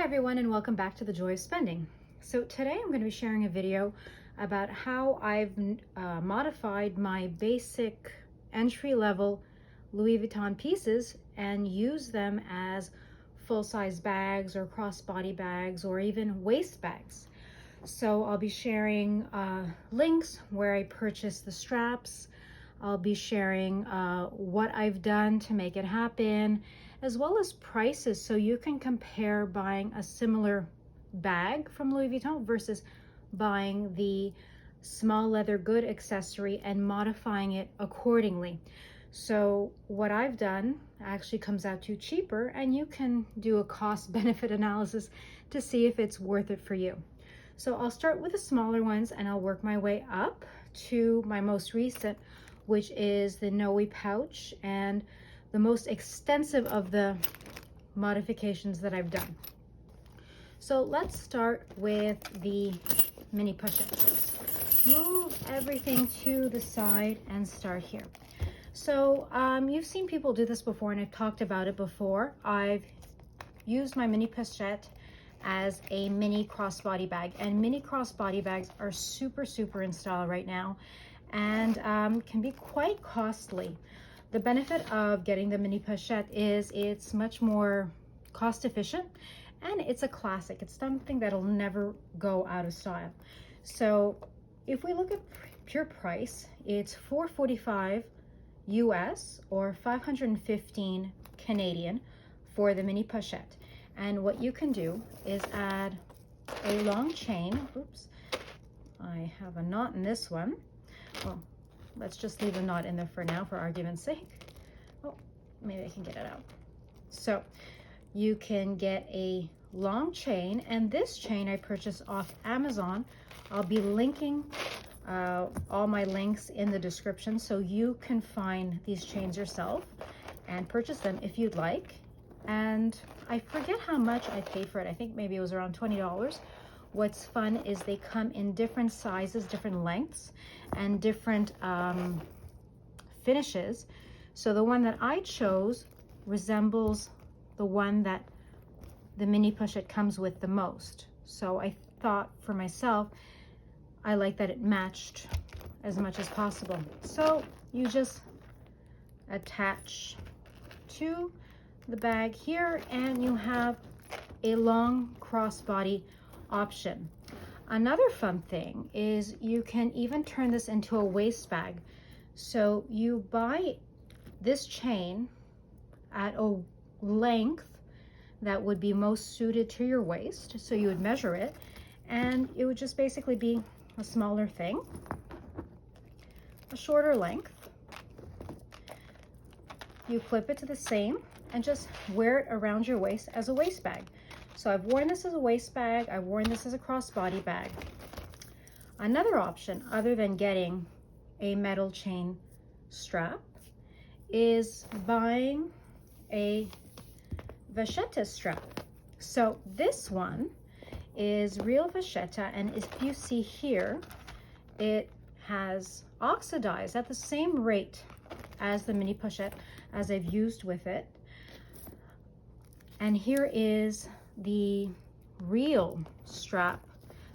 everyone, and welcome back to the Joy of Spending. So today I'm going to be sharing a video about how I've modified my basic entry-level Louis Vuitton pieces and use them as full-size bags or crossbody bags or even waist bags. So I'll be sharing links where I purchased the straps. I'll be sharing what I've done to make it happen, as well as prices, so you can compare buying a similar bag from Louis Vuitton versus buying the small leather good accessory and modifying it accordingly. So what I've done actually comes out to cheaper, and you can do a cost benefit analysis to see if it's worth it for you. So I'll start with the smaller ones and I'll work my way up to my most recent, which is the Noe Pouch, and the most extensive of the modifications that I've done. So let's start with the mini pochette. Move everything to the side and start here. So you've seen people do this before, and I've talked about it before. I've used my mini pochette as a mini crossbody bag, and mini crossbody bags are super in style right now, and can be quite costly. The benefit of getting the mini pochette is it's much more cost efficient, and it's a classic. It's something that'll never go out of style. So if we look at pure price, it's $445 US or 515 Canadian for the mini pochette. And what you can do is add a long chain. Oops, I have a knot in this one. Well, let's just leave a knot in there for now for argument's sake. Oh, maybe I can get it out. So you can get a long chain, and this chain I purchased off Amazon. I'll be linking all my links in the description, so you can find these chains yourself and purchase them if you'd like. And I forget how much I paid for it. I think maybe it was around $20. What's fun is they come in different sizes, different lengths, and different finishes. So the one that I chose resembles the one that the mini pochette comes with the most. So I thought for myself, I like that it matched as much as possible. So you just attach to the bag here, and you have a long crossbody option. Another fun thing is you can even turn this into a waist bag. So you buy this chain at a length that would be most suited to your waist. So you would measure it, and it would just basically be a smaller thing, a shorter length. You flip it to the same and just wear it around your waist as a waist bag. So I've worn this as a waist bag, I've worn this as a crossbody bag. Another option, other than getting a metal chain strap, is buying a Vachetta strap. So this one is real Vachetta, and if you see here, it has oxidized at the same rate as the mini pochette as I've used with it. And here is the real strap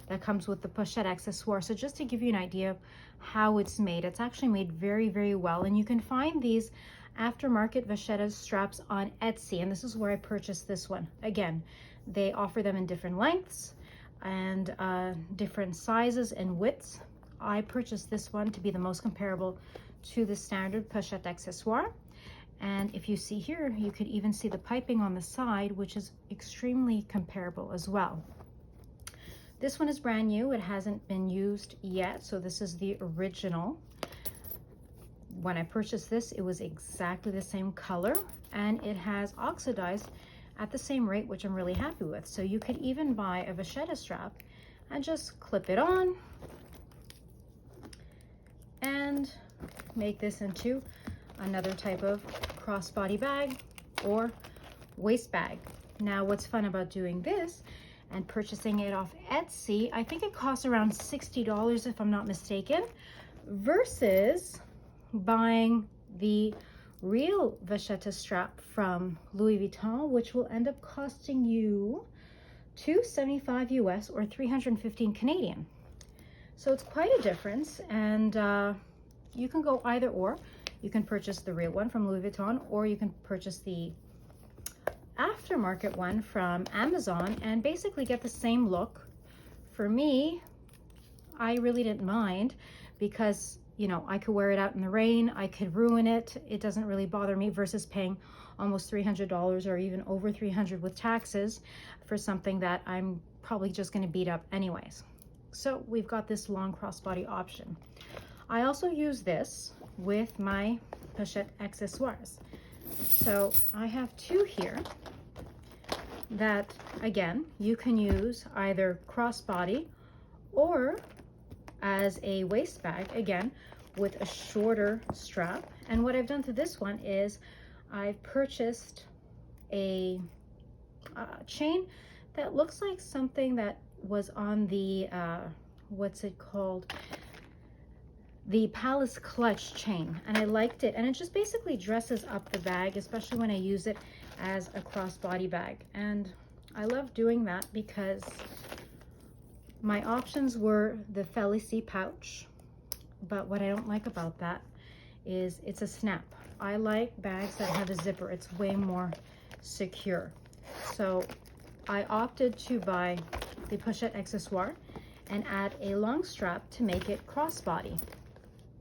that comes with the pochette accessoire. So just to give you an idea of how it's made, it's actually made very well, and you can find these aftermarket Vachetta straps on Etsy, and this is where I purchased this one. Again, they offer them in different lengths and different sizes and widths. I purchased this one to be the most comparable to the standard pochette accessoire. And if you see here, you could even see the piping on the side, which is extremely comparable as well. This one is brand new. It hasn't been used yet, so this is the original. When I purchased this, it was exactly the same color, and it has oxidized at the same rate, which I'm really happy with. So you could even buy a Vachetta strap and just clip it on and make this into another type of crossbody bag or waist bag. Now, what's fun about doing this and purchasing it off Etsy, I think it costs around $60 if I'm not mistaken, versus buying the real Vachetta strap from Louis Vuitton, which will end up costing you $275 US or 315 Canadian. So it's quite a difference, and you can go either or. You can purchase the real one from Louis Vuitton, or you can purchase the aftermarket one from Amazon and basically get the same look. For me, I really didn't mind because, you know, I could wear it out in the rain, I could ruin it. It doesn't really bother me versus paying almost $300 or even over $300 with taxes for something that I'm probably just going to beat up anyways. So we've got this long crossbody option. I also use this with my pochette accessoires. So I have two here that, again, you can use either crossbody or as a waist bag, again, with a shorter strap. And what I've done to this one is I've purchased a chain that looks like something that was on the, what's it called? The Palace Clutch chain, and I liked it, and it just basically dresses up the bag, especially when I use it as a crossbody bag. And I love doing that because my options were the Noe Pouch, but what I don't like about that is it's a snap. I like bags that have a zipper. It's way more secure. So I opted to buy the pochette accessoire and add a long strap to make it crossbody.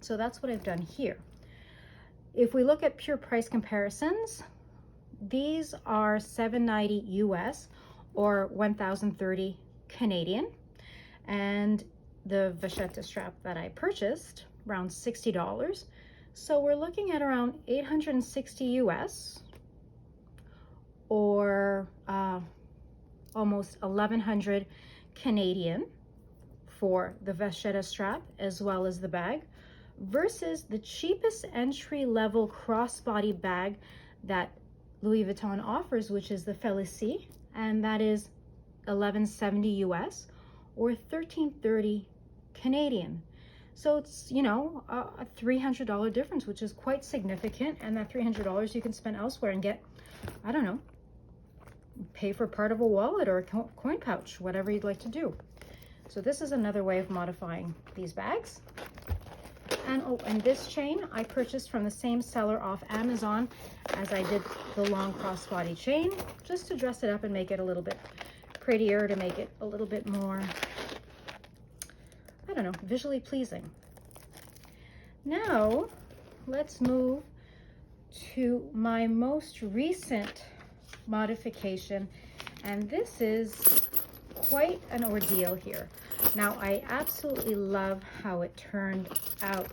So that's what I've done here. If we look at pure price comparisons, these are $790 US or 1,030 Canadian. And the Vachetta strap that I purchased, around $60. So we're looking at around 860 US or almost 1,100 Canadian for the Vachetta strap as well as the bag, versus the cheapest entry-level crossbody bag that Louis Vuitton offers, which is the Félicie, and that is 1,170 US or 1,330 Canadian. So it's, you know, a $300 difference, which is quite significant. And that $300 you can spend elsewhere and get, I don't know, pay for part of a wallet or a coin pouch, whatever you'd like to do. So this is another way of modifying these bags. And oh, and this chain I purchased from the same seller off Amazon as I did the long crossbody chain, just to dress it up and make it a little bit prettier, to make it a little bit more, I don't know, visually pleasing. Now let's move to my most recent modification, and this is quite an ordeal here. Now I absolutely love how it turned out.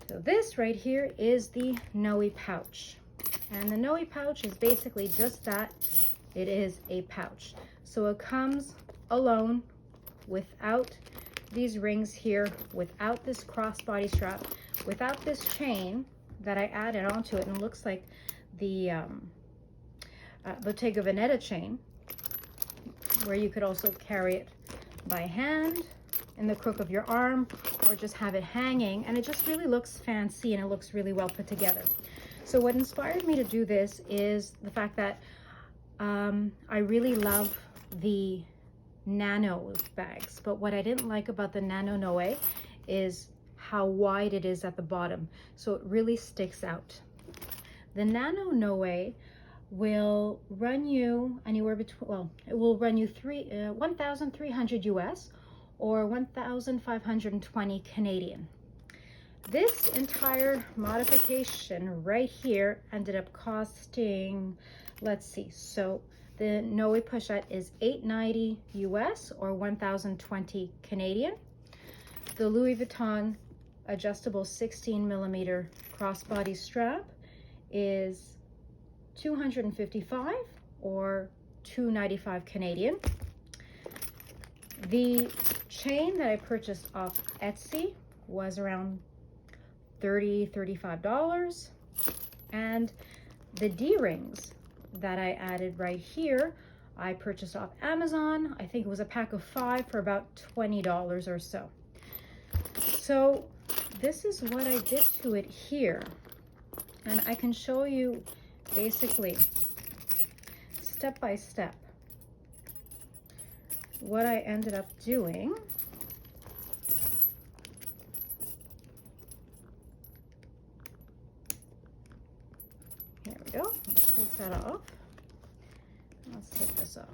So this right here is the Noe Pouch, and the Noe Pouch is basically just that. It is a pouch. So it comes alone, without these rings here, without this crossbody strap, without this chain that I added onto it, and it looks like the bottega veneta chain, where you could also carry it by hand in the crook of your arm, or just have it hanging, and it just really looks fancy and it looks really well put together. So what inspired me to do this is the fact that I really love the nano bags, but what I didn't like about the Nano Noe is how wide it is at the bottom, so it really sticks out. The Nano Noe will run you anywhere between, well, it will run you 1,300 US or 1,520 Canadian. This entire modification right here ended up costing, let's see, so the Noe Pochette is $890 US or 1,020 Canadian. The Louis Vuitton adjustable 16mm crossbody strap is $255 or $295 Canadian. The chain that I purchased off Etsy was around $35, and the D-rings that I added right here I purchased off Amazon. I think it was a pack of 5 for about $20 or so. So this is what I did to it here, and I can show you basically step by step what I ended up doing, here we go, let's take that off. Let's take this off.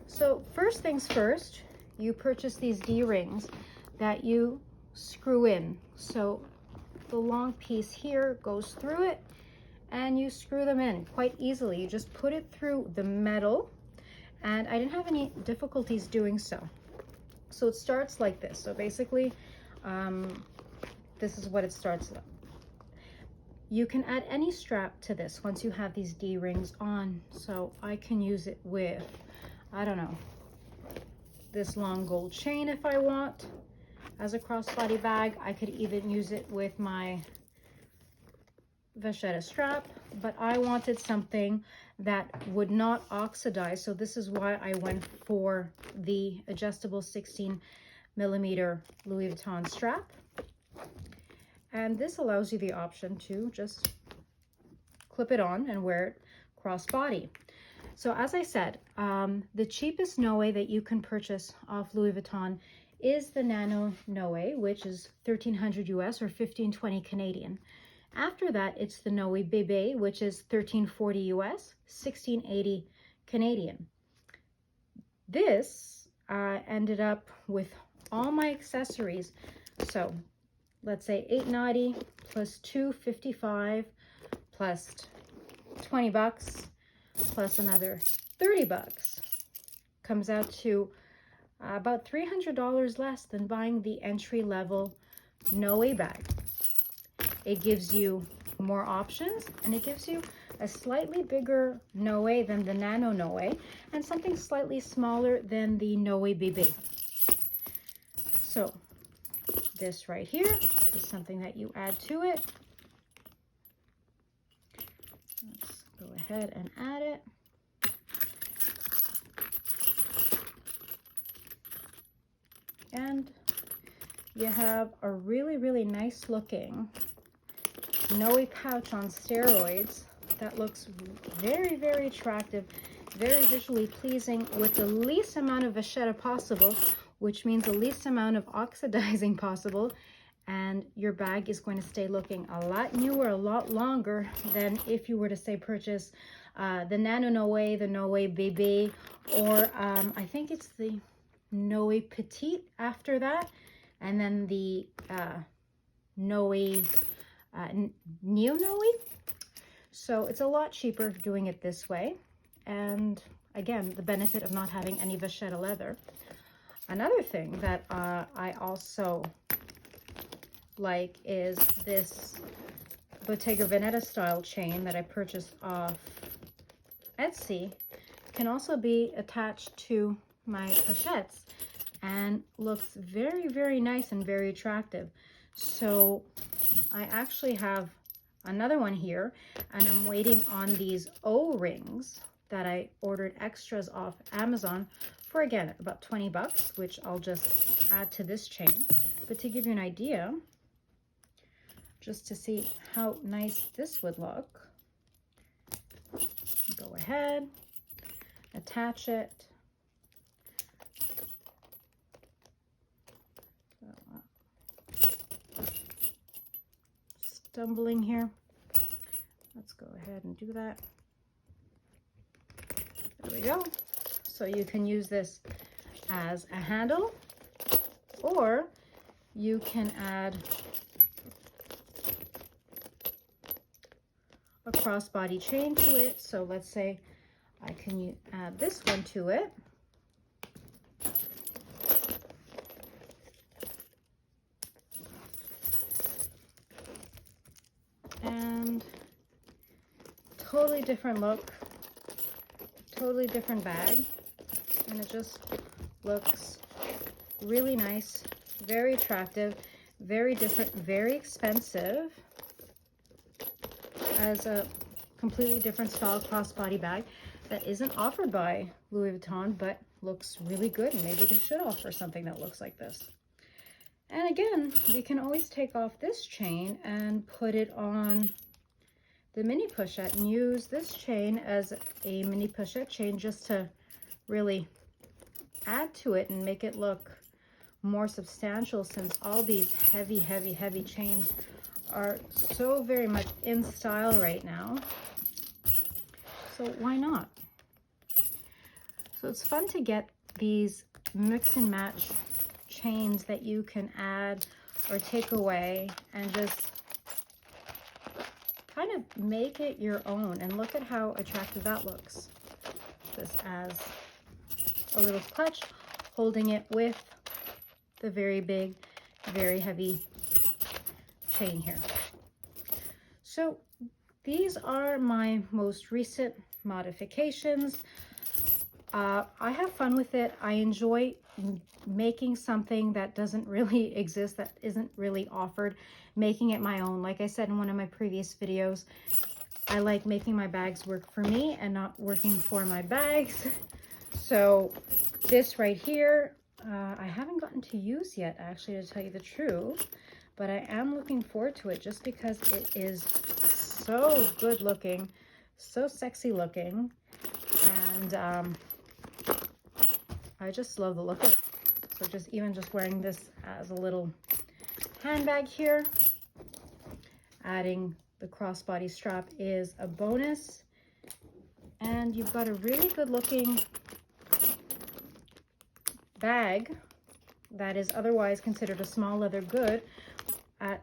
So first things first, you purchase these D-rings that you screw in. So the long piece here goes through it and you screw them in quite easily. You just put it through the metal, and I didn't have any difficulties doing so. So it starts like this. So basically, this is what it starts with. You can add any strap to this once you have these D-rings on. So I can use it with, I don't know, this long gold chain if I want as a crossbody bag. I could even use it with my Vachetta strap, but I wanted something that would not oxidize. So this is why I went for the adjustable 16mm Louis Vuitton strap. And this allows you the option to just clip it on and wear it crossbody. So as I said, the cheapest Noe that you can purchase off Louis Vuitton is the Nano Noe, which is $1,300 US or 1520 Canadian. After that, it's the Noe Bébé, which is $1,340 US, 1680 Canadian. This ended up with all my accessories. So let's say $890 plus $255 plus 20 bucks plus another 30 bucks comes out to about $300 less than buying the entry-level Noe bag. It gives you more options, and it gives you a slightly bigger Noe than the Nano Noe, and something slightly smaller than the Noe Bébé. So this right here is something that you add to it. Let's go ahead and add it. And you have a really, really nice looking Noe pouch on steroids that looks very, very attractive, very visually pleasing, with the least amount of vachetta possible, which means the least amount of oxidizing possible, and your bag is going to stay looking a lot newer, a lot longer than if you were to, say, purchase the Nano Noe, the Noe Bébé, or I think it's the Noe Petite after that, and then the Noe Neo Noe. So it's a lot cheaper doing it this way, and again, the benefit of not having any vachetta leather. Another thing that I also like is this Bottega Veneta style chain that I purchased off Etsy. Can also be attached to my pochettes and looks very, very nice and very attractive. So I actually have another one here, and I'm waiting on these O-rings that I ordered extras off Amazon for, again, about 20 bucks, which I'll just add to this chain. But to give you an idea, just to see how nice this would look, go ahead, attach it. Stumbling here. Let's go ahead and do that. There we go. So you can use this as a handle, or you can add a crossbody chain to it. So let's say I can add this one to it. And totally different look, totally different bag, and it just looks really nice, very attractive, very different, very expensive as a completely different style crossbody bag that isn't offered by Louis Vuitton, but looks really good, and maybe they should offer something that looks like this. And again, we can always take off this chain and put it on the mini pochette and use this chain as a mini pochette chain just to really add to it and make it look more substantial, since all these heavy chains are so very much in style right now. So why not? So it's fun to get these mix and match chains that you can add or take away and just kind of make it your own. And look at how attractive that looks. Just as a little clutch, holding it with the very big, very heavy chain here. So these are my most recent modifications. I have fun with it. I enjoy making something that doesn't really exist, that isn't really offered, making it my own. Like I said in one of my previous videos, I like making my bags work for me and not working for my bags. So this right here, I haven't gotten to use yet, actually, to tell you the truth, but I am looking forward to it just because it is so good looking, so sexy looking, and I just love the look of it. So just wearing this as a little handbag here, adding the crossbody strap is a bonus, and you've got a really good looking bag that is otherwise considered a small leather good at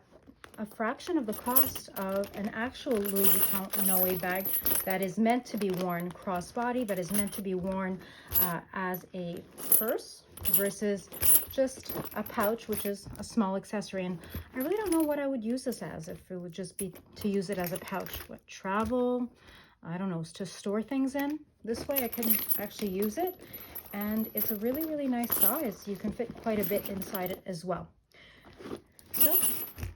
a fraction of the cost of an actual Louis Vuitton Noe bag that is meant to be worn crossbody, that is meant to be worn as a purse versus just a pouch, which is a small accessory. And I really don't know what I would use this as, if it would just be to use it as a pouch. What, travel? I don't know, to store things in. This way I can actually use it, and it's a really nice size. You can fit quite a bit inside it as well. So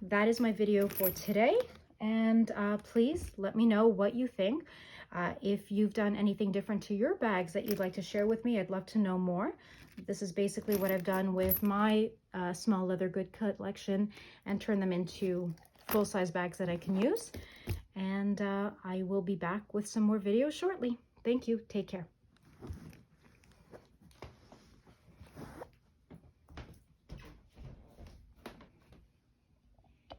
that is my video for today, and please let me know what you think. If you've done anything different to your bags that you'd like to share with me, I'd love to know more. This is basically what I've done with my small leather good collection, and turn them into full-size bags that I can use. And I will be back with some more videos shortly. Thank you. Take care.